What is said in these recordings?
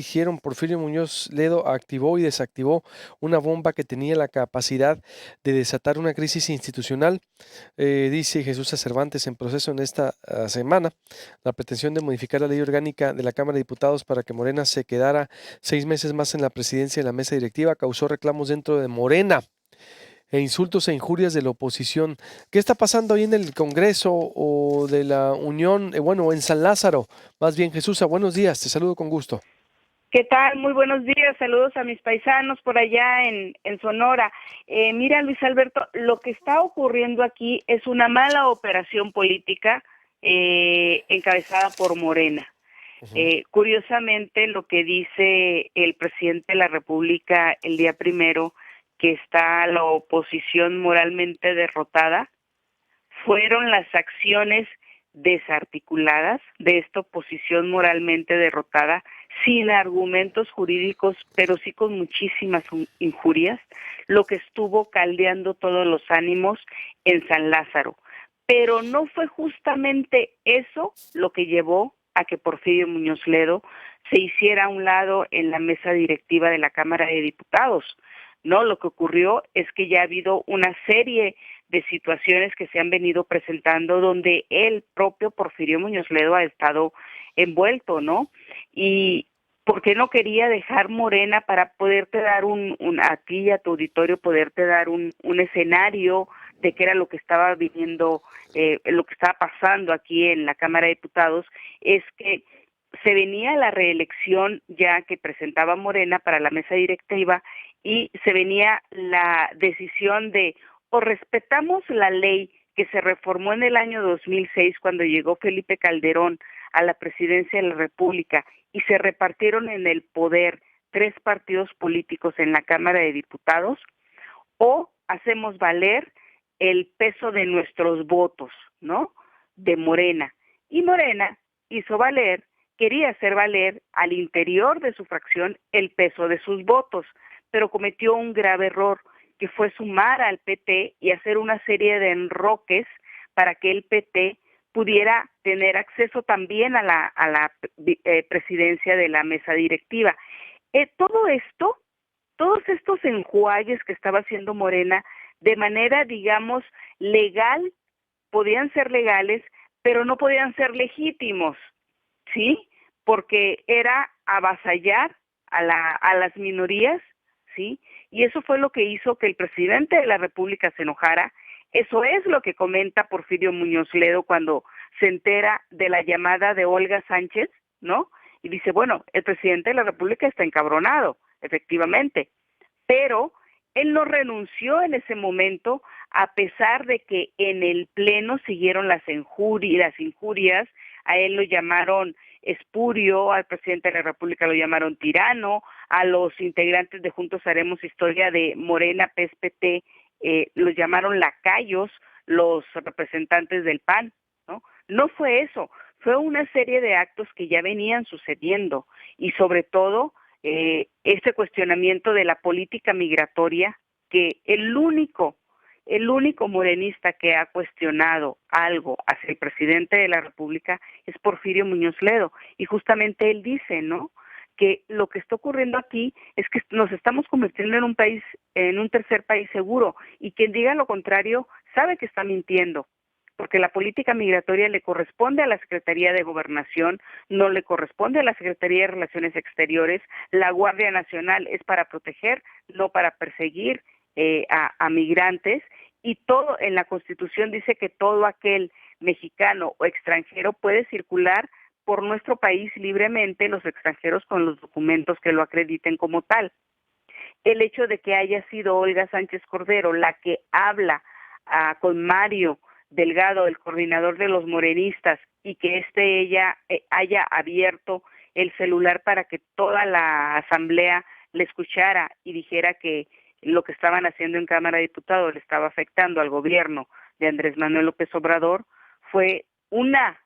Dijeron Porfirio Muñoz Ledo activó y desactivó una bomba que tenía la capacidad de desatar una crisis institucional, dice Jesús Cervantes en proceso en esta semana. La pretensión de modificar la ley orgánica de la Cámara de Diputados para que Morena se quedara 6 meses más en la presidencia de la mesa directiva causó reclamos dentro de Morena e insultos e injurias de la oposición. ¿Qué está pasando ahí en el Congreso o de la Unión? Bueno, en San Lázaro. Más bien, Jesús, buenos días, te saludo con gusto. ¿Qué tal? Muy buenos días, saludos a mis paisanos por allá en Sonora. Mira, Luis Alberto, lo que está ocurriendo aquí es una mala operación política encabezada por Morena. Ujú. Curiosamente, lo que dice el presidente de la República el día primero, que está la oposición moralmente derrotada, fueron las acciones desarticuladas de esta oposición moralmente derrotada, sin argumentos jurídicos, pero sí con muchísimas injurias, lo que estuvo caldeando todos los ánimos en San Lázaro. Pero no fue justamente eso lo que llevó a que Porfirio Muñoz Ledo se hiciera a un lado en la mesa directiva de la Cámara de Diputados. No, lo que ocurrió es que ya ha habido una serie de situaciones que se han venido presentando donde el propio Porfirio Muñoz Ledo ha estado envuelto, ¿no? Y ¿por qué no quería dejar Morena para poderte dar a ti y a tu auditorio, poderte dar un escenario de qué era lo que estaba viniendo, lo que estaba pasando aquí en la Cámara de Diputados? Es que se venía la reelección ya que presentaba Morena para la mesa directiva y se venía la decisión de o respetamos la ley que se reformó en el año 2006 cuando llegó Felipe Calderón a la presidencia de la República y se repartieron en el poder 3 partidos políticos en la Cámara de Diputados, o hacemos valer el peso de nuestros votos, ¿no? De Morena. Y Morena hizo valer, quería hacer valer al interior de su fracción el peso de sus votos, pero cometió un grave error, que fue sumar al PT y hacer una serie de enroques para que el PT pudiera tener acceso también a la presidencia de la mesa directiva. Todo esto, todos estos enjuagues que estaba haciendo Morena, de manera, digamos, legal, podían ser legales, pero no podían ser legítimos, ¿sí? Porque era avasallar a las minorías, ¿sí? Y eso fue lo que hizo que el presidente de la República se enojara. Eso es lo que comenta Porfirio Muñoz Ledo cuando se entera de la llamada de Olga Sánchez, ¿no? Y dice, bueno, el presidente de la República está encabronado, efectivamente, pero él no renunció en ese momento, a pesar de que en el Pleno siguieron las injurias, a él lo llamaron espurio, al presidente de la República lo llamaron tirano, a los integrantes de Juntos Haremos Historia de Morena, PSPT, los llamaron lacayos, los representantes del PAN, ¿no? No fue eso, fue una serie de actos que ya venían sucediendo y sobre todo este cuestionamiento de la política migratoria, que el único morenista que ha cuestionado algo hacia el presidente de la República es Porfirio Muñoz Ledo, y justamente él dice, ¿no?, que lo que está ocurriendo aquí es que nos estamos convirtiendo en un país, en un tercer país seguro, y quien diga lo contrario sabe que está mintiendo, porque la política migratoria le corresponde a la Secretaría de Gobernación, no le corresponde a la Secretaría de Relaciones Exteriores. La Guardia Nacional es para proteger, no para perseguir a migrantes, y todo en la Constitución dice que todo aquel mexicano o extranjero puede circular por nuestro país libremente, los extranjeros con los documentos que lo acrediten como tal. El hecho de que haya sido Olga Sánchez Cordero la que habla con Mario Delgado, el coordinador de los morenistas, y que ella haya abierto el celular para que toda la asamblea le escuchara y dijera que lo que estaban haciendo en Cámara de Diputados le estaba afectando al gobierno de Andrés Manuel López Obrador, fue una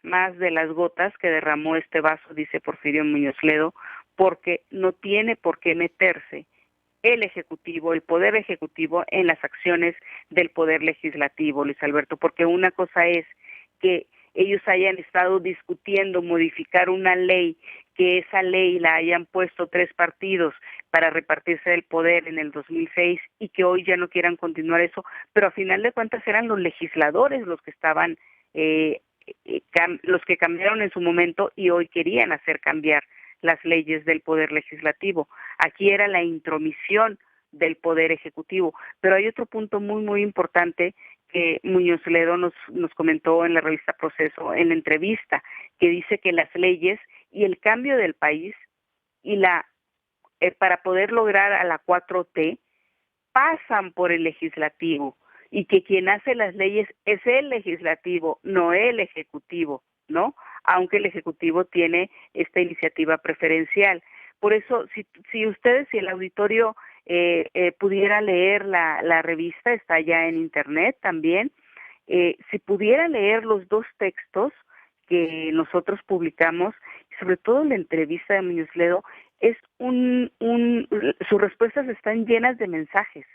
más de las gotas que derramó este vaso, dice Porfirio Muñoz Ledo, porque no tiene por qué meterse el Ejecutivo, el Poder Ejecutivo, en las acciones del Poder Legislativo, Luis Alberto, porque una cosa es que ellos hayan estado discutiendo modificar una ley, que esa ley la hayan puesto 3 partidos para repartirse el poder en el 2006 y que hoy ya no quieran continuar eso, pero a final de cuentas eran los legisladores los que estaban, los que cambiaron en su momento y hoy querían hacer cambiar las leyes del poder legislativo. Aquí era la intromisión del poder ejecutivo, pero hay otro punto muy muy importante que Muñoz Ledo nos comentó en la revista Proceso, en la entrevista, que dice que las leyes y el cambio del país y para poder lograr a la 4T pasan por el legislativo y que quien hace las leyes es el legislativo, no el ejecutivo, ¿no? Aunque el ejecutivo tiene esta iniciativa preferencial. Por eso, si ustedes, si el auditorio pudiera leer la revista, está ya en internet también, si pudiera leer los 2 textos que nosotros publicamos, sobre todo la entrevista de Muñoz Ledo, es sus respuestas están llenas de mensajes,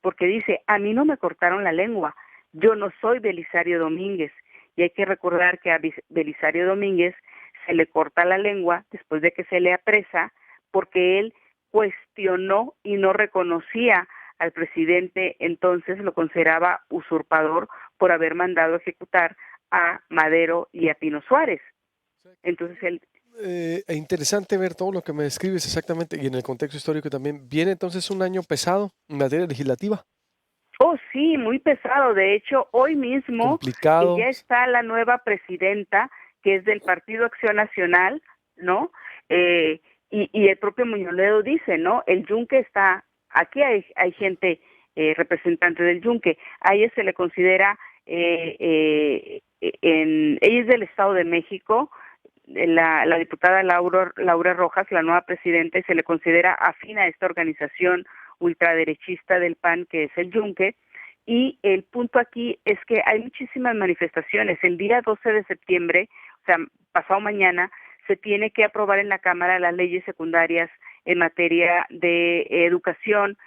porque dice, a mí no me cortaron la lengua, yo no soy Belisario Domínguez, y hay que recordar que a Belisario Domínguez se le corta la lengua después de que se le apresa, porque él cuestionó y no reconocía al presidente, entonces lo consideraba usurpador por haber mandado ejecutar a Madero y a Pino Suárez. Entonces él... Interesante ver todo lo que me describes exactamente y en el contexto histórico también. ¿Viene entonces un año pesado en materia legislativa? Oh, sí, muy pesado. De hecho, hoy mismo Complicado. ya está la nueva presidenta, que es del Partido Acción Nacional, ¿no? Y el propio Muñoz Ledo dice, ¿no? El Yunque está, aquí hay gente representante del Yunque, a ella se le considera, ella es del Estado de México, la diputada Laura Rojas, la nueva presidenta, y se le considera afín a esta organización ultraderechista del PAN, que es el Yunque, y el punto aquí es que hay muchísimas manifestaciones. El día 12 de septiembre, o sea, pasado mañana, se tiene que aprobar en la Cámara las leyes secundarias en materia de educación.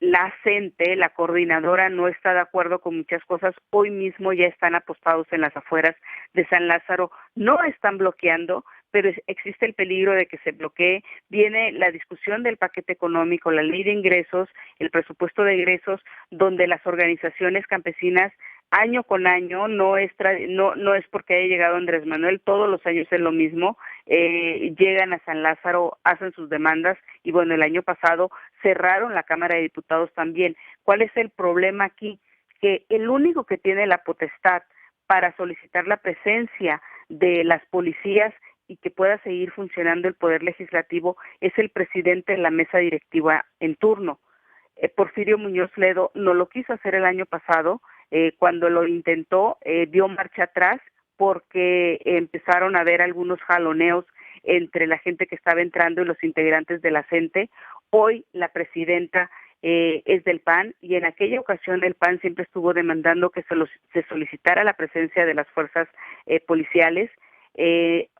La CENTE, la coordinadora, no está de acuerdo con muchas cosas. Hoy mismo ya están apostados en las afueras de San Lázaro. No están bloqueando, pero existe el peligro de que se bloquee. Viene la discusión del paquete económico, la ley de ingresos, el presupuesto de egresos, donde las organizaciones campesinas año con año, no es porque haya llegado Andrés Manuel, todos los años es lo mismo, llegan a San Lázaro, hacen sus demandas y bueno, el año pasado cerraron la Cámara de Diputados también. ¿Cuál es el problema aquí? Que el único que tiene la potestad para solicitar la presencia de las policías y que pueda seguir funcionando el Poder Legislativo es el presidente de la mesa directiva en turno. Porfirio Muñoz Ledo no lo quiso hacer el año pasado, cuando lo intentó dio marcha atrás porque empezaron a haber algunos jaloneos entre la gente que estaba entrando y los integrantes de la CENTE. Hoy la presidenta es del PAN y en aquella ocasión el PAN siempre estuvo demandando que se solicitara la presencia de las fuerzas policiales.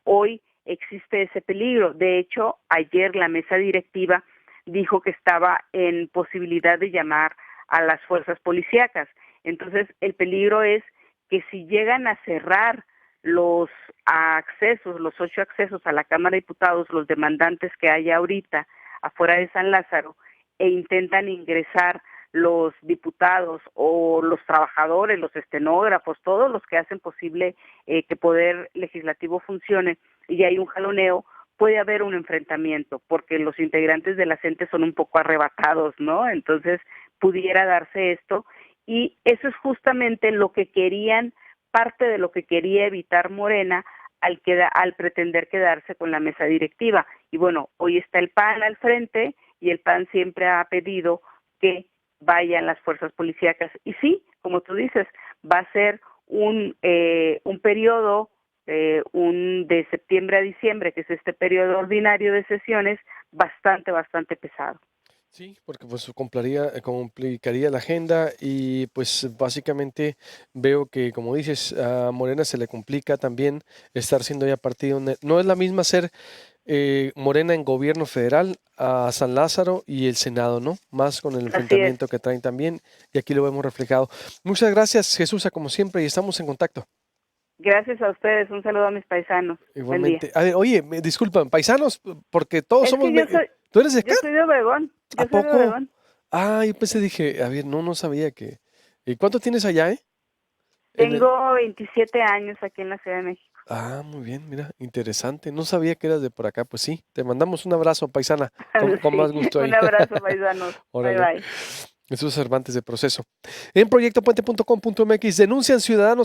Hoy existe ese peligro. De hecho, ayer la mesa directiva dijo que estaba en posibilidad de llamar a las fuerzas policíacas. Entonces, el peligro es que si llegan a cerrar los accesos, los 8 accesos a la Cámara de Diputados, los demandantes que hay ahorita afuera de San Lázaro, e intentan ingresar los diputados o los trabajadores, los estenógrafos, todos los que hacen posible que el Poder Legislativo funcione, y hay un jaloneo, puede haber un enfrentamiento, porque los integrantes de la CENTE son un poco arrebatados, ¿no? Entonces, pudiera darse esto, y eso es justamente lo que querían, parte de lo que quería evitar Morena al pretender quedarse con la mesa directiva. Y bueno, hoy está el PAN al frente, y el PAN siempre ha pedido que vayan las fuerzas policíacas. Y sí, como tú dices, va a ser un periodo de septiembre a diciembre, que es este periodo ordinario de sesiones, bastante pesado. Sí, porque pues complicaría la agenda y pues básicamente veo que como dices, a Morena se le complica también estar siendo ya partido. No es la misma ser Morena en gobierno federal a San Lázaro y el Senado, ¿no? Más con el Así es. enfrentamiento que traen también y aquí lo vemos reflejado. Muchas gracias, Jesús, como siempre, y estamos en contacto. Gracias a ustedes, un saludo a mis paisanos. Buen día. Igualmente. A ver, oye, me disculpan, paisanos, porque todos Es somos... que ¿Tú eres de yo acá? soy de Obregón. ¿A Yo soy de poco? Obregón. Ah, yo pensé, dije, a ver, no sabía que... ¿Y cuánto tienes allá, Tengo 27 años aquí en la Ciudad de México. Ah, muy bien, mira, interesante. No sabía que eras de por acá. Pues sí, te mandamos un abrazo, paisana, con Sí, más gusto ahí. un abrazo, paisanos. Bye, Órale. bye. Jesús Cervantes de Proceso. En proyectopuente.com.mx denuncian ciudadanos